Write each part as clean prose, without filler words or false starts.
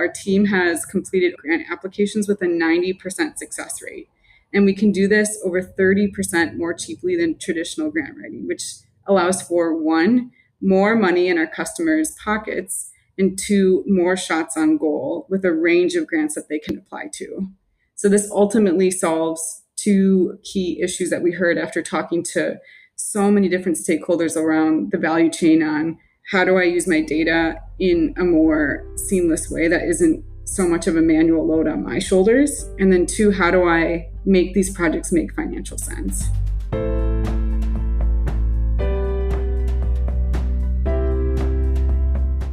our team has completed grant applications with a 90% success rate. And we can do this over 30% more cheaply than traditional grant writing, which allows for one, more money in our customers' pockets, and two, more shots on goal with a range of grants that they can apply to. So this ultimately solves two key issues that we heard after talking to so many different stakeholders around the value chain on how do I use my data in a more seamless way that isn't so much of a manual load on my shoulders? And then two, how do I make these projects make financial sense?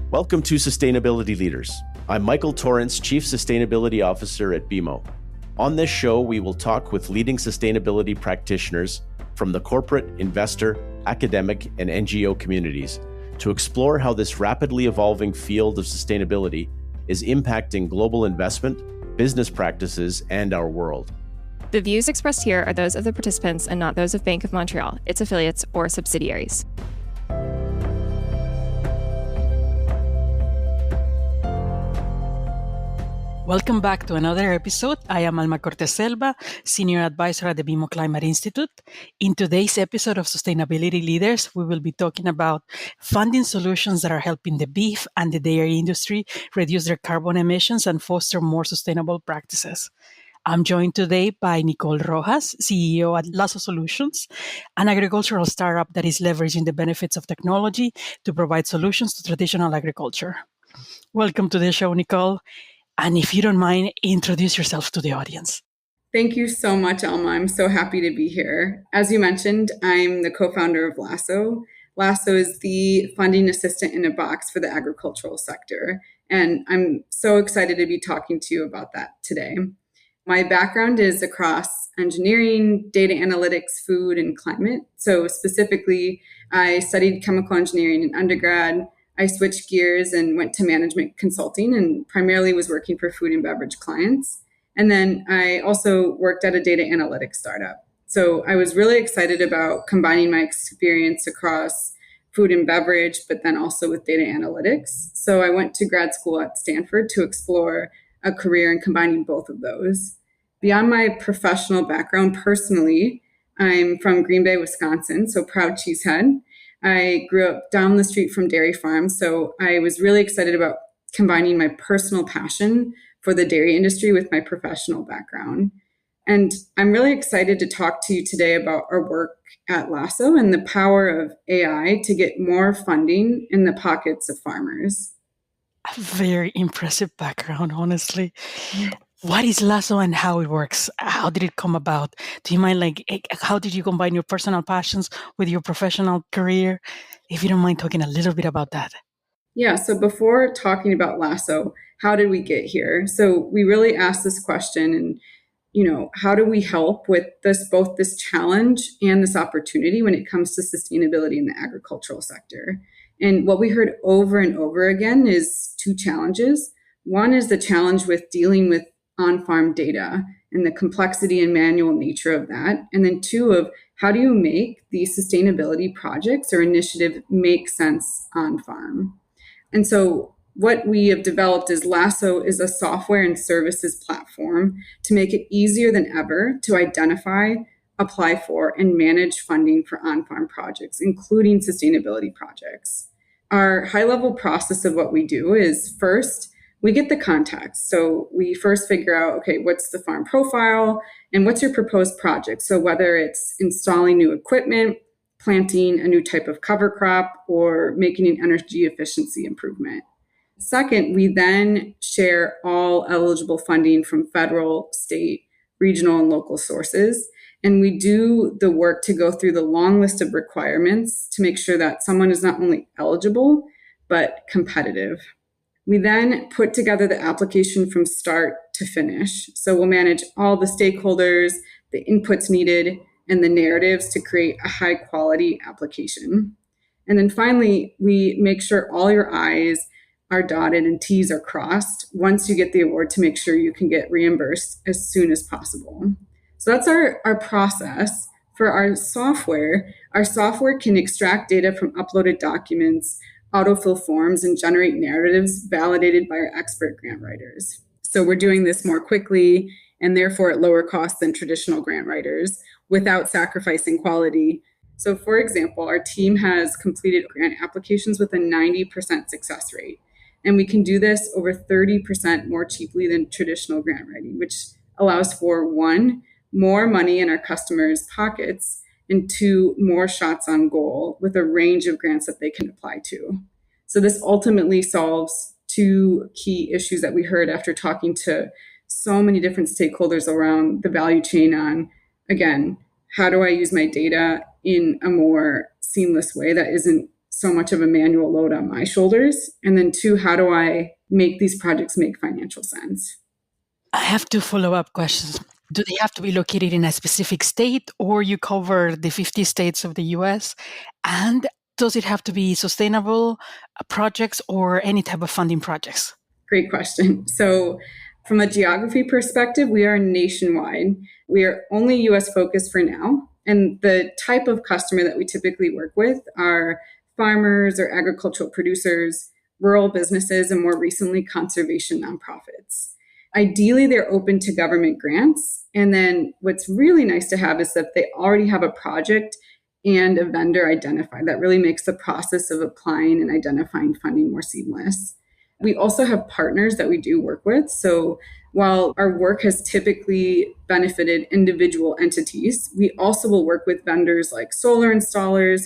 Welcome to Sustainability Leaders. I'm Michael Torrance, Chief Sustainability Officer at BMO. On this show, we will talk with leading sustainability practitioners from the corporate, investor, academic, and NGO communities to explore how this rapidly evolving field of sustainability is impacting global investment, business practices, and our world. The views expressed here are those of the participants and not those of Bank of Montreal, its affiliates, or subsidiaries. Welcome back to another episode. I am Alma Cortés-Selva, Senior Advisor at the BMO Climate Institute. In today's episode of Sustainability Leaders, we will be talking about funding solutions that are helping the beef and the dairy industry reduce their carbon emissions and foster more sustainable practices. I'm joined today by Nicole Rojas, CEO at Lasso Solutions, an agricultural startup that is leveraging the benefits of technology to provide solutions to traditional agriculture. Welcome to the show, Nicole. And if you don't mind, introduce yourself to the audience. Thank you so much, Alma. I'm so happy to be here. As you mentioned, I'm the co-founder of Lasso. Lasso is the funding assistant in a box for the agricultural sector. And I'm so excited to be talking to you about that today. My background is across engineering, data analytics, food, and climate. So specifically, I studied chemical engineering in undergrad. I switched gears and went to management consulting and primarily was working for food and beverage clients. And then I also worked at a data analytics startup. So I was really excited about combining my experience across food and beverage, but then also with data analytics. So I went to grad school at Stanford to explore a career in combining both of those. Beyond my professional background, personally, I'm from Green Bay, Wisconsin, so proud cheesehead. I grew up down the street from dairy farms, so I was really excited about combining my personal passion for the dairy industry with my professional background. And I'm really excited to talk to you today about our work at Lasso and the power of AI to get more funding in the pockets of farmers. A very impressive background, honestly. What is Lasso and how it works? How did it come about? Do you mind, how did you combine your personal passions with your professional career? If you don't mind talking a little bit about that. Yeah, so before talking about Lasso, how did we get here? So we really asked this question and, how do we help with both this challenge and this opportunity when it comes to sustainability in the agricultural sector? And what we heard over and over again is two challenges. One is the challenge with dealing with on-farm data and the complexity and manual nature of that. And then two, of how do you make these sustainability projects or initiative make sense on-farm? And so what we have developed is Lasso is a software and services platform to make it easier than ever to identify, apply for, and manage funding for on-farm projects, including sustainability projects. Our high-level process of what we do is first, we get the context. So we first figure out, okay, what's the farm profile and what's your proposed project? So whether it's installing new equipment, planting a new type of cover crop, or making an energy efficiency improvement. Second, we then share all eligible funding from federal, state, regional, and local sources. And we do the work to go through the long list of requirements to make sure that someone is not only eligible, but competitive. We then put together the application from start to finish. So we'll manage all the stakeholders, the inputs needed, and the narratives to create a high quality application. And then finally, we make sure all your I's are dotted and T's are crossed once you get the award to make sure you can get reimbursed as soon as possible. So that's our process. For our software can extract data from uploaded documents, autofill forms and generate narratives validated by our expert grant writers. So we're doing this more quickly and therefore at lower cost than traditional grant writers without sacrificing quality. So for example, our team has completed grant applications with a 90% success rate. And we can do this over 30% more cheaply than traditional grant writing, which allows for one, more money in our customers' pockets, and two, more shots on goal with a range of grants that they can apply to. So this ultimately solves two key issues that we heard after talking to so many different stakeholders around the value chain on, again, how do I use my data in a more seamless way that isn't so much of a manual load on my shoulders? And then two, how do I make these projects make financial sense? I have two follow-up questions. Do they have to be located in a specific state, or you cover the 50 states of the US? And does it have to be sustainable projects or any type of funding projects? Great question. So from a geography perspective, we are nationwide. We are only US focused for now. And the type of customer that we typically work with are farmers or agricultural producers, rural businesses, and more recently, conservation nonprofits. Ideally, they're open to government grants. And then what's really nice to have is that they already have a project and a vendor identified. That really makes the process of applying and identifying funding more seamless. We also have partners that we do work with. So while our work has typically benefited individual entities, we also will work with vendors like solar installers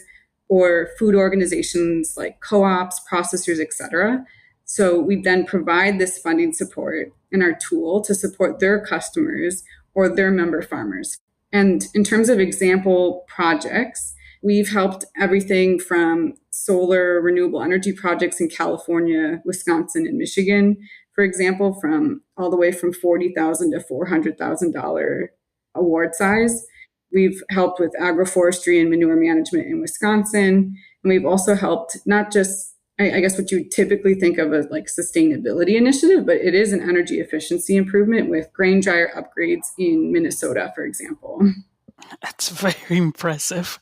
or food organizations like co-ops, processors, et cetera. So we then provide this funding support in our tool to support their customers or their member farmers. And in terms of example projects, we've helped everything from solar renewable energy projects in California, Wisconsin, and Michigan, for example, from all the way from $40,000 to $400,000 award size. We've helped with agroforestry and manure management in Wisconsin. And we've also helped not just, I guess, what you typically think of as like sustainability initiative, but it is an energy efficiency improvement with grain dryer upgrades in Minnesota, for example. That's very impressive.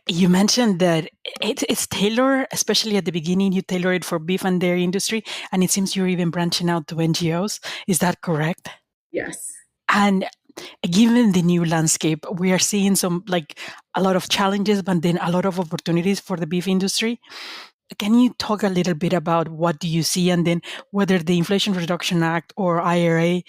You mentioned that it's tailored, especially at the beginning, you tailor it for beef and dairy industry, and it seems you're even branching out to NGOs. Is that correct? Yes. And given the new landscape, we are seeing a lot of challenges, but then a lot of opportunities for the beef industry. Can you talk a little bit about what do you see, and then whether the Inflation Reduction Act or IRA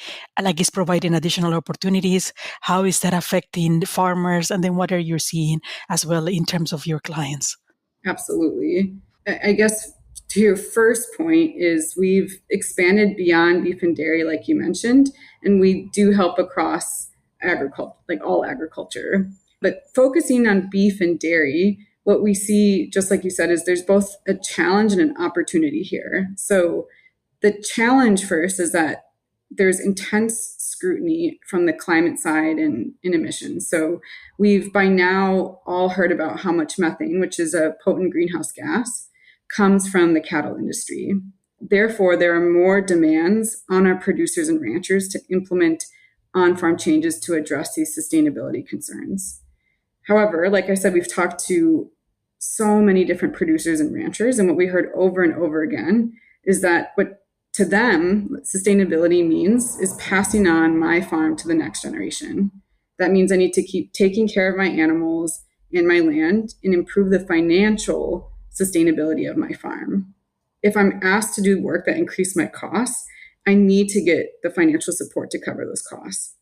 is providing additional opportunities? How is that affecting the farmers? And then what are you seeing as well in terms of your clients? Absolutely. I guess to your first point is we've expanded beyond beef and dairy, like you mentioned, and we do help across agriculture, like all agriculture. But focusing on beef and dairy, what we see, just like you said, is there's both a challenge and an opportunity here. So the challenge first is that there's intense scrutiny from the climate side and in emissions. So we've by now all heard about how much methane, which is a potent greenhouse gas, comes from the cattle industry. Therefore, there are more demands on our producers and ranchers to implement on-farm changes to address these sustainability concerns. However, like I said, we've talked to so many different producers and ranchers, and what we heard over and over again is that what to them sustainability means is passing on my farm to the next generation. That means I need to keep taking care of my animals and my land and improve the financial sustainability of my farm. If I'm asked to do work that increase my costs, I need to get the financial support to cover those costs.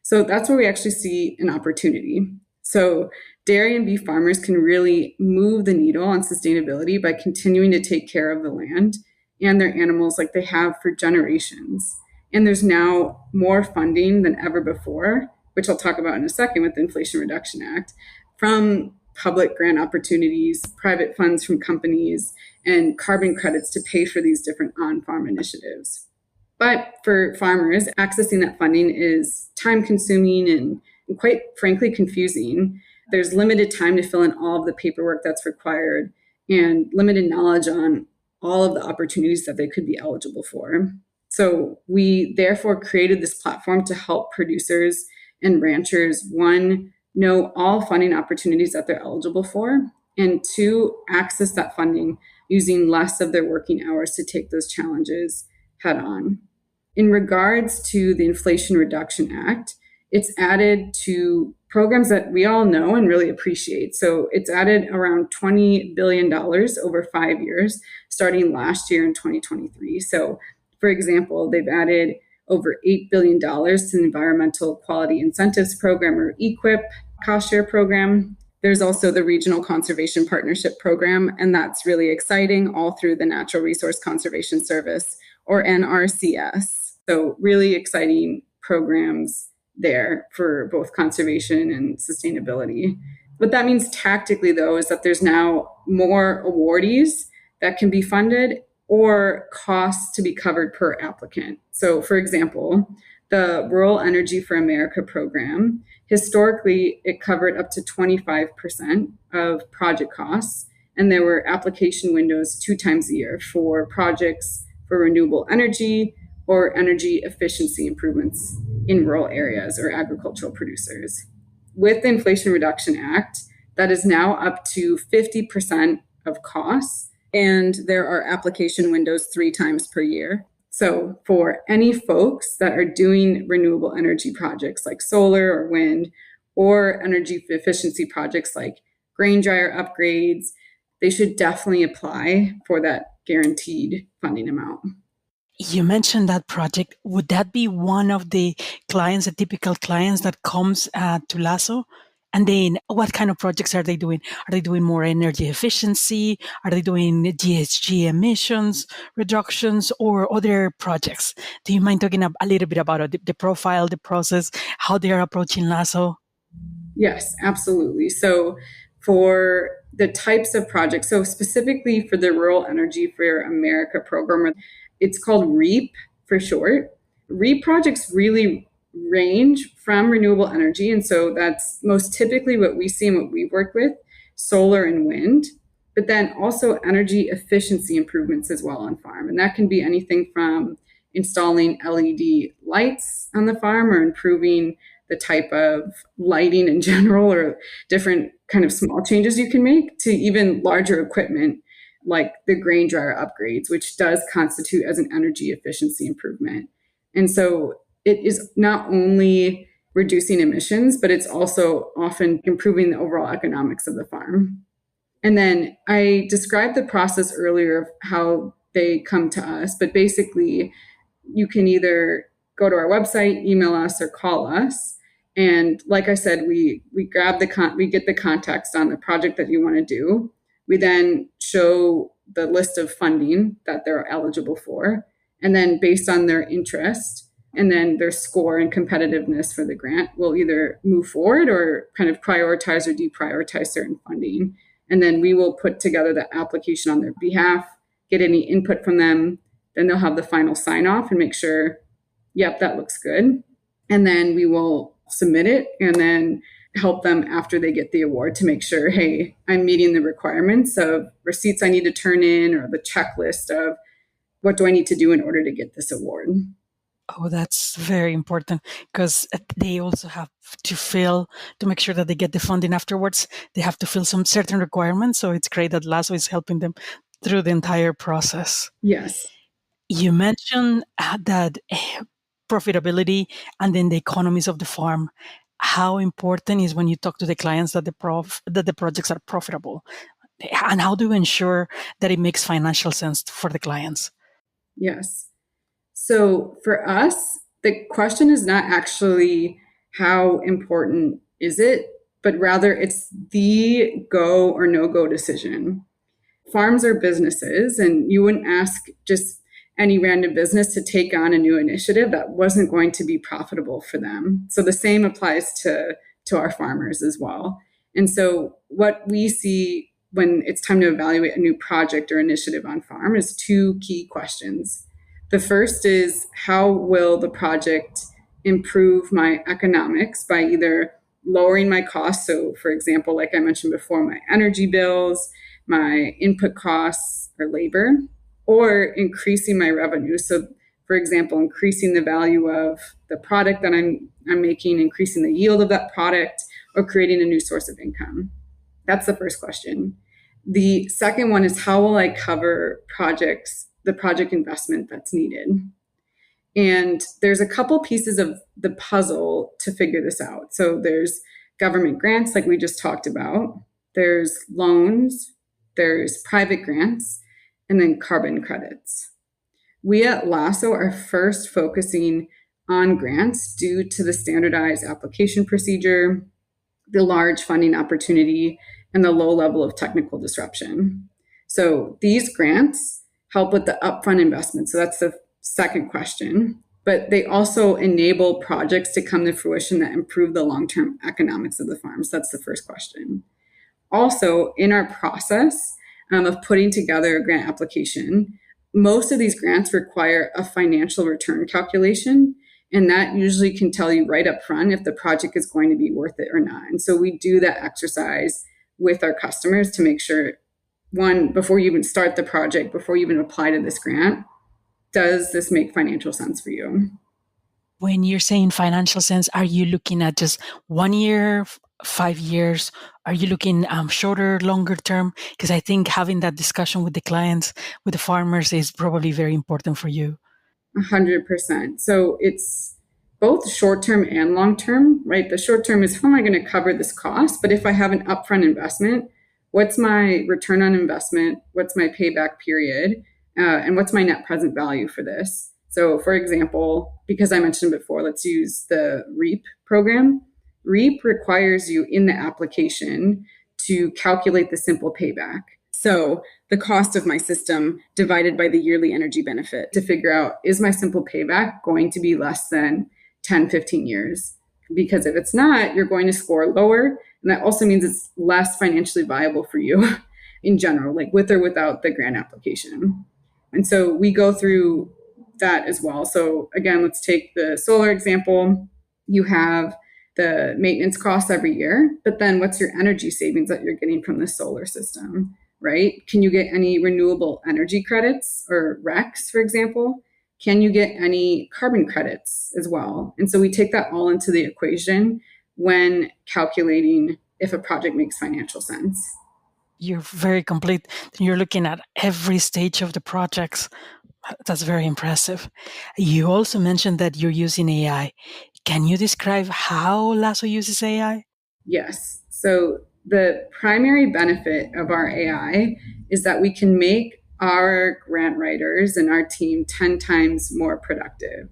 So that's where we actually see an opportunity. So dairy and beef farmers can really move the needle on sustainability by continuing to take care of the land and their animals like they have for generations. And there's now more funding than ever before, which I'll talk about in a second with the Inflation Reduction Act, from public grant opportunities, private funds from companies, and carbon credits to pay for these different on-farm initiatives. But for farmers, accessing that funding is time-consuming and quite frankly confusing. There's limited time to fill in all of the paperwork that's required and limited knowledge on all of the opportunities that they could be eligible for. So we therefore created this platform to help producers and ranchers, one, know all funding opportunities that they're eligible for, and two, access that funding using less of their working hours to take those challenges head on. In regards to the Inflation Reduction Act, it's added to programs that we all know and really appreciate. So it's added around $20 billion over 5 years, starting last year in 2023. So, for example, they've added over $8 billion to the Environmental Quality Incentives Program, or EQIP cost share program. There's also the Regional Conservation Partnership Program, and that's really exciting, all through the Natural Resource Conservation Service, or NRCS. So really exciting programs there for both conservation and sustainability. What that means tactically, though, is that there's now more awardees that can be funded or costs to be covered per applicant. So, for example, the Rural Energy for America program, historically, it covered up to 25% of project costs, and there were application windows 2 times a year for projects for renewable energy or energy efficiency improvements in rural areas or agricultural producers. With the Inflation Reduction Act, that is now up to 50% of costs, and there are application windows 3 times per year. So for any folks that are doing renewable energy projects like solar or wind, or energy efficiency projects like grain dryer upgrades, they should definitely apply for that guaranteed funding amount. You mentioned that project. Would that be one of the clients, the typical clients that comes to Lasso? And then what kind of projects are they doing? Are they doing more energy efficiency? Are they doing GHG emissions reductions or other projects? Do you mind talking a little bit about the profile, the process, how they are approaching Lasso? Yes, absolutely. So for the types of projects, so specifically for the Rural Energy for America program, it's called REAP for short. REAP projects really range from renewable energy. And so that's most typically what we see and what we work with, solar and wind, but then also energy efficiency improvements as well on farm. And that can be anything from installing LED lights on the farm or improving the type of lighting in general or different kind of small changes you can make to even larger equipment like the grain dryer upgrades, which does constitute as an energy efficiency improvement. And so it is not only reducing emissions, but it's also often improving the overall economics of the farm. And then I described the process earlier of how they come to us, but basically you can either go to our website, email us, or call us. And like I said, we grab we get the context on the project that you want to do. We then show the list of funding that they're eligible for. And then based on their interest and then their score and competitiveness for the grant, we'll either move forward or kind of prioritize or deprioritize certain funding. And then we will put together the application on their behalf, get any input from them. Then they'll have the final sign off and make sure, yep, that looks good. And then we will submit it and then help them after they get the award to make sure, hey, I'm meeting the requirements of receipts I need to turn in or the checklist of what do I need to do in order to get this award. Oh, that's very important because they also have to make sure that they get the funding afterwards. They have to fill some certain requirements. So it's great that Lasso is helping them through the entire process. Yes. You mentioned that profitability and then the economies of the farm. How important is when you talk to the clients that the projects are profitable, and how do you ensure that it makes financial sense for the clients? Yes. So for us, the question is not actually how important is it, but rather it's the go or no go decision. Farms are businesses, and you wouldn't ask just any random business to take on a new initiative that wasn't going to be profitable for them. So the same applies to our farmers as well. And so what we see when it's time to evaluate a new project or initiative on farm is 2 key questions. The first is, how will the project improve my economics by either lowering my costs? So for example, like I mentioned before, my energy bills, my input costs or labor, or increasing my revenue. So for example, increasing the value of the product that I'm making, increasing the yield of that product, or creating a new source of income. That's the first question. The second one is how will I cover the project investment that's needed? And there's a couple pieces of the puzzle to figure this out. So there's government grants, like we just talked about, there's loans, there's private grants, and then carbon credits. We at Lasso are first focusing on grants due to the standardized application procedure, the large funding opportunity, and the low level of technical disruption. So these grants help with the upfront investment. So that's the second question. But they also enable projects to come to fruition that improve the long-term economics of the farms. That's the first question. Also, in our process of putting together a grant application, most of these grants require a financial return calculation, and that usually can tell you right up front if the project is going to be worth it or not. And so we do that exercise with our customers to make sure, one, before you even start the project, before you even apply to this grant, does this make financial sense for you? When you're saying financial sense, are you looking at just 1 year, 5 years? Are you looking shorter, longer term? Because I think having that discussion with the clients, with the farmers, is probably very important for you. 100%. So it's both short-term and long-term, right? The short-term is how am I going to cover this cost? But if I have an upfront investment, what's my return on investment? What's my payback period? And what's my net present value for this? So for example, because I mentioned before, let's use the REAP program. REAP requires you in the application to calculate the simple payback. So the cost of my system divided by the yearly energy benefit to figure out, is my simple payback going to be less than 10, 15 years? Because if it's not, you're going to score lower. And that also means it's less financially viable for you in general, like with or without the grant application. And so we go through that as well. So again, let's take the solar example. You have the maintenance costs every year, but then what's your energy savings that you're getting from the solar system, right? Can you get any renewable energy credits or RECs, for example? Can you get any carbon credits as well? And so we take that all into the equation when calculating if a project makes financial sense. You're very complete. You're looking at every stage of the projects. That's very impressive. You also mentioned that you're using AI. Can you describe how Lasso uses AI? Yes. So the primary benefit of our AI is that we can make our grant writers and our team 10 times more productive.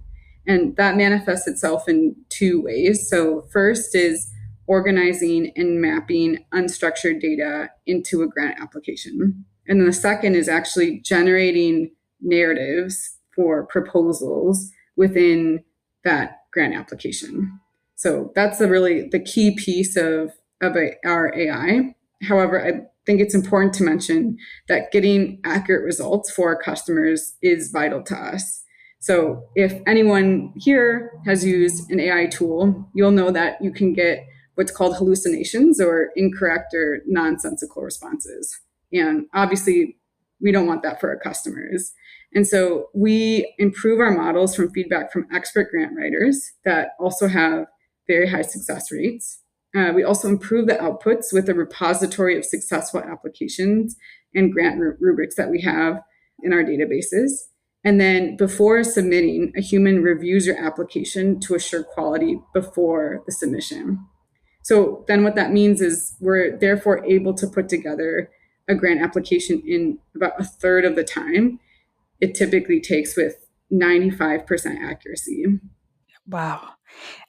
And that manifests itself in two ways. So first is organizing and mapping unstructured data into a grant application. And then the second is actually generating narratives for proposals within that grant application. So that's the key piece of our AI. However, I think it's important to mention that getting accurate results for our customers is vital to us. So if anyone here has used an AI tool, you'll know that you can get what's called hallucinations or incorrect or nonsensical responses. And obviously, we don't want that for our customers. And so we improve our models from feedback from expert grant writers that also have very high success rates. We also improve the outputs with a repository of successful applications and grant rubrics that we have in our databases. And then before submitting, a human reviews your application to assure quality before the submission. So then what that means is we're therefore able to put together a grant application in about a third of the time it typically takes with 95% accuracy. Wow.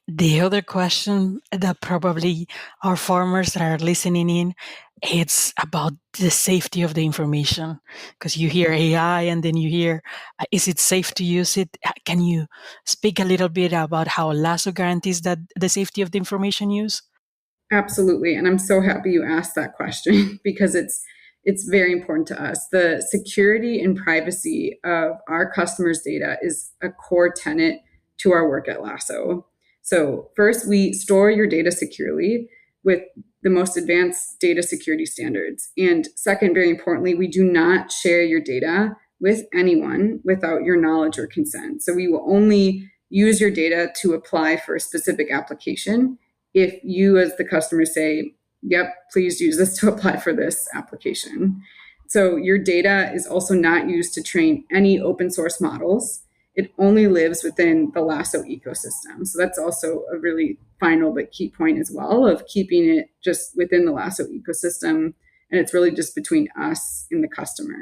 The other question that probably our farmers that are listening in, it's about the safety of the information. Because you hear AI and then you hear, is it safe to use it? Can you speak a little bit about how Lasso guarantees that the safety of the information use? Absolutely. And I'm so happy you asked that question because it's very important to us. The security and privacy of our customers' data is a core tenet to our work at Lasso. So first, we store your data securely with the most advanced data security standards. And second, very importantly, we do not share your data with anyone without your knowledge or consent. So we will only use your data to apply for a specific application if you as the customer say, yep, please use this to apply for this application. So your data is also not used to train any open source models. It only lives within the Lasso ecosystem. So that's also a really final but key point as well, of keeping it just within the Lasso ecosystem. And it's really just between us and the customer.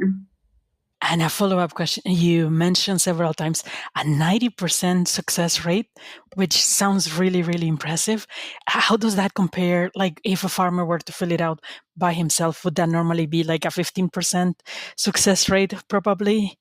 And a follow-up question. You mentioned several times a 90% success rate, which sounds really, really impressive. How does that compare? Like if a farmer were to fill it out by himself, would that normally be like a 15% success rate probably?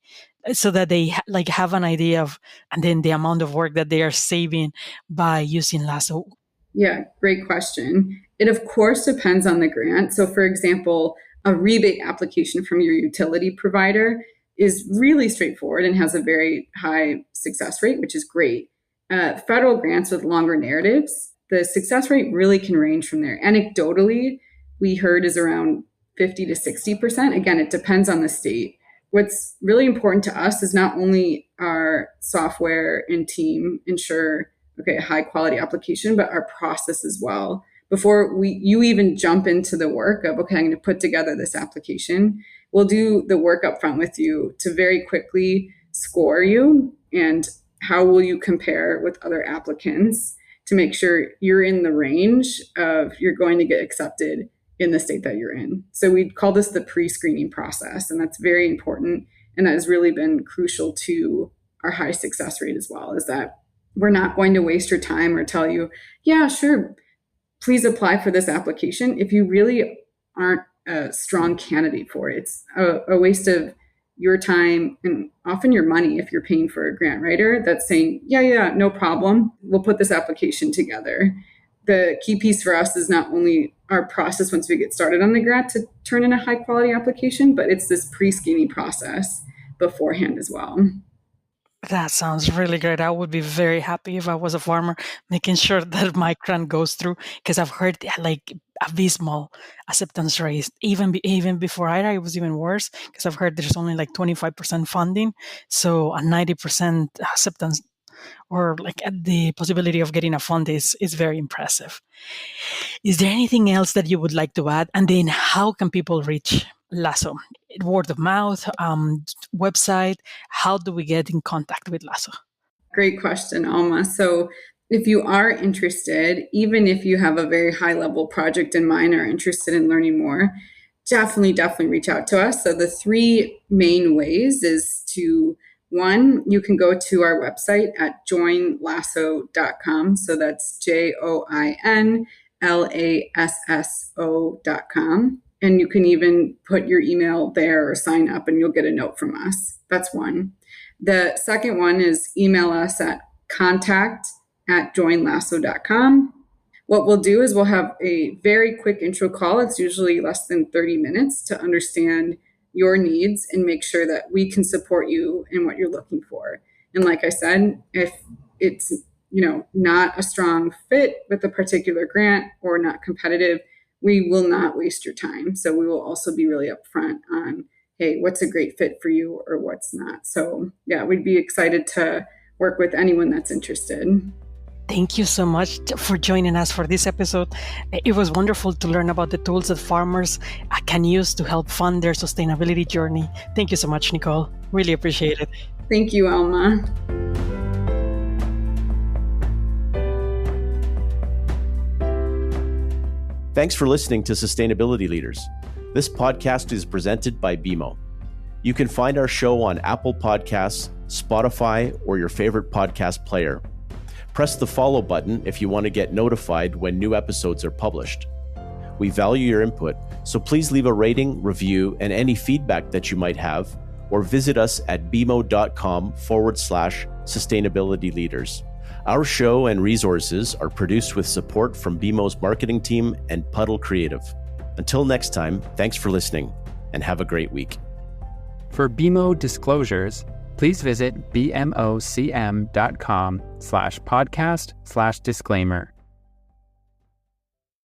So that they have an idea of, and then the amount of work that they are saving by using Lasso? Yeah, great question. It of course depends on the grant. So for example, a rebate application from your utility provider is really straightforward and has a very high success rate, which is great. Federal grants with longer narratives, the success rate really can range from there. Anecdotally, we heard is around 50 to 60%. Again, it depends on the state. What's really important to us is not only our software and team ensure a high quality application, but our process as well. Before you even jump into the work of, I'm going to put together this application, we'll do the work up front with you to very quickly score you and how will you compare with other applicants to make sure you're in the range of you're going to get accepted in the state that you're in. So we call this the pre-screening process, and that's very important. And that has really been crucial to our high success rate as well, is that we're not going to waste your time or tell you, yeah, sure, please apply for this application if you really aren't a strong candidate for it. It's a waste of your time and often your money if you're paying for a grant writer that's saying, yeah, no problem, we'll put this application together. The key piece for us is not only our process once we get started on the grant to turn in a high quality application, but it's this pre-screening process beforehand as well. That sounds really great. I would be very happy if I was a farmer, making sure that my grant goes through, because I've heard like abysmal acceptance rates. Even before IRA, it was even worse, because I've heard there's only like 25% funding. So a 90% acceptance, or like the possibility of getting a fund is very impressive. Is there anything else that you would like to add? And then how can people reach Lasso? Word of mouth, website? How do we get in contact with Lasso? Great question, Alma. So if you are interested, even if you have a very high level project in mind or interested in learning more, definitely reach out to us. So the three main ways is to, one, you can go to our website at joinlasso.com. So that's joinlasso.com. And you can even put your email there or sign up and you'll get a note from us. That's one. The second one is email us at contact@joinlasso.com. What we'll do is we'll have a very quick intro call. It's usually less than 30 minutes to understand your needs and make sure that we can support you in what you're looking for. And like I said, if it's not a strong fit with a particular grant or not competitive, we will not waste your time. So we will also be really upfront on, hey, what's a great fit for you or what's not. So yeah, we'd be excited to work with anyone that's interested. Thank you so much for joining us for this episode. It was wonderful to learn about the tools that farmers can use to help fund their sustainability journey. Thank you so much, Nicole. Really appreciate it. Thank you, Alma. Thanks for listening to Sustainability Leaders. This podcast is presented by BMO. You can find our show on Apple Podcasts, Spotify, or your favorite podcast player. Press the follow button if you want to get notified when new episodes are published. We value your input, so please leave a rating, review, and any feedback that you might have, or visit us at bmo.com/sustainability leaders. Our show and resources are produced with support from BMO's marketing team and Puddle Creative. Until next time, thanks for listening and have a great week. For BMO disclosures, please visit bmocm.com/podcast/disclaimer.